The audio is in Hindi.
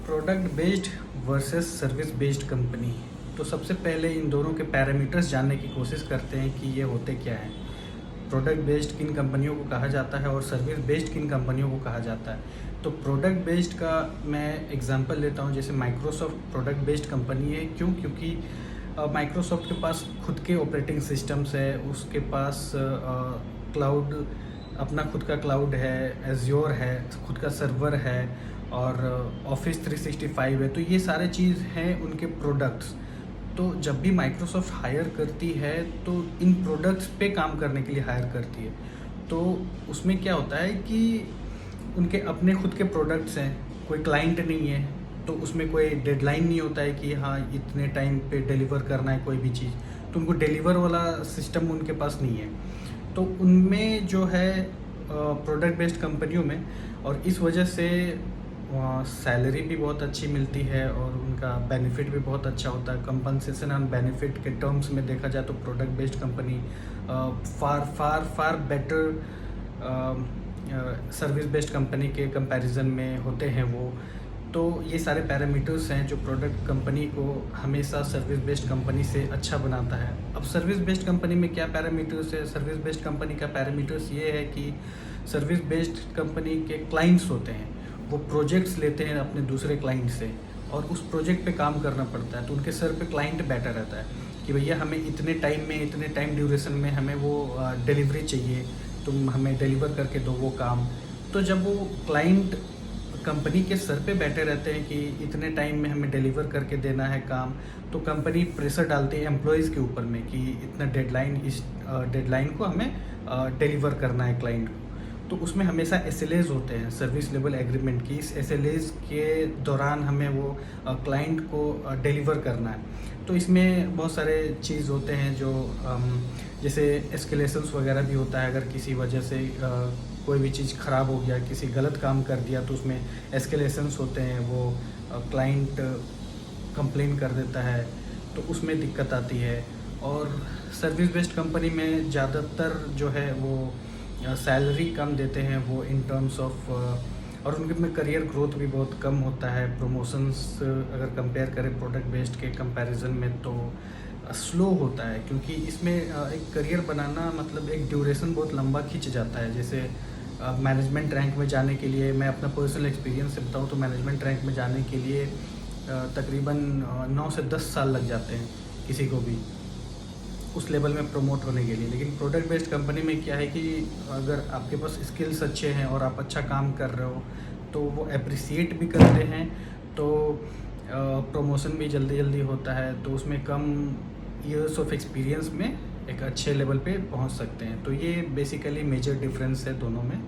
Product based versus service based company. तो सबसे पहले इन दोनों के पैरामीटर्स जानने की कोशिश करते हैं कि ये होते क्या हैं। प्रोडक्ट बेस्ड किन कंपनियों को कहा जाता है और सर्विस बेस्ड किन कंपनियों को कहा जाता है। तो प्रोडक्ट बेस्ड का मैं एग्जांपल लेता हूँ, जैसे माइक्रोसॉफ्ट प्रोडक्ट बेस्ड कंपनी है। क्योंकि माइक्रोसॉफ्ट के पास खुद के ऑपरेटिंग सिस्टम्स है, उसके पास क्लाउड, अपना खुद का क्लाउड है, एज्योर है, खुद का सर्वर है और ऑफिस 365 है। तो ये सारे चीज़ हैं उनके प्रोडक्ट्स। तो जब भी माइक्रोसॉफ्ट हायर करती है तो इन प्रोडक्ट्स पे काम करने के लिए हायर करती है। तो उसमें क्या होता है कि उनके अपने खुद के प्रोडक्ट्स हैं, कोई क्लाइंट नहीं है, तो उसमें कोई डेडलाइन नहीं होता है कि हाँ इतने टाइम पे डिलीवर करना है कोई भी चीज़। तो उनको डिलीवर वाला सिस्टम उनके पास नहीं है। तो उनमें जो है प्रोडक्ट बेस्ड कंपनियों में, और इस वजह से सैलरी भी बहुत अच्छी मिलती है और उनका बेनिफिट भी बहुत अच्छा होता है। कंपनसेशन एंड बेनिफिट के टर्म्स में देखा जाए तो product based company far far far better service based company के कंपैरिजन में होते हैं वो। तो ये सारे पैरामीटर्स हैं जो प्रोडक्ट कंपनी को हमेशा सर्विस बेस्ड कंपनी से अच्छा बनाता है। अब सर्विस बेस्ड कंपनी में क्या पैरामीटर्स है? सर्विस बेस्ड कंपनी का पैरामीटर्स ये है कि सर्विस बेस्ड कंपनी के क्लाइंट्स होते हैं, वो प्रोजेक्ट्स लेते हैं अपने दूसरे क्लाइंट से और उस प्रोजेक्ट पे काम करना पड़ता है। तो उनके सर पे क्लाइंट बैठा रहता है कि भैया हमें इतने टाइम में, इतने टाइम ड्यूरेशन में हमें वो डिलीवरी चाहिए, तुम हमें डिलीवर करके दो वो काम। तो जब वो क्लाइंट कंपनी के सर पे बैठे रहते हैं कि इतने टाइम में हमें डिलीवर करके देना है काम, तो कंपनी प्रेशर डालती है एम्प्लॉयज़ के ऊपर में कि इतना डेडलाइन, इस डेडलाइन को हमें डिलीवर करना है क्लाइंट को। तो उसमें हमेशा SLAs होते हैं, सर्विस लेवल एग्रीमेंट की। इस SLAs के दौरान हमें वो क्लाइंट को डिलीवर करना है। तो इसमें बहुत सारे चीज़ होते हैं जो जैसे एस्केलेशंस वगैरह भी होता है। अगर किसी वजह से कोई भी चीज़ ख़राब हो गया, किसी गलत काम कर दिया, तो उसमें एस्केलेशंस होते हैं। वो क्लाइंट कंप्लेन कर देता है तो उसमें दिक्कत आती है। और सर्विस बेस्ड कंपनी में ज़्यादातर जो है वो सैलरी कम देते हैं वो इन टर्म्स ऑफ, और उनके में करियर ग्रोथ भी बहुत कम होता है। प्रमोशंस अगर कंपेयर करें प्रोडक्ट बेस्ड के कंपैरिजन में तो स्लो होता है, क्योंकि इसमें एक करियर बनाना मतलब एक ड्यूरेशन बहुत लंबा खिंच जाता है। जैसे मैनेजमेंट रैंक में जाने के लिए, मैं अपना पर्सनल एक्सपीरियंस से बताऊँ तो मैनेजमेंट रैंक में जाने के लिए तकरीबन 9 से 10 साल लग जाते हैं किसी को भी उस लेवल में प्रमोट होने के लिए। लेकिन प्रोडक्ट बेस्ड कंपनी में क्या है कि अगर आपके पास स्किल्स अच्छे हैं और आप अच्छा काम कर रहे हो तो वो अप्रिसिएट भी करते हैं, तो प्रमोशन भी जल्दी जल्दी होता है। तो उसमें कम ईयर्स ऑफ एक्सपीरियंस में एक अच्छे लेवल पे पहुंच सकते हैं। तो ये बेसिकली मेजर डिफरेंस है दोनों में।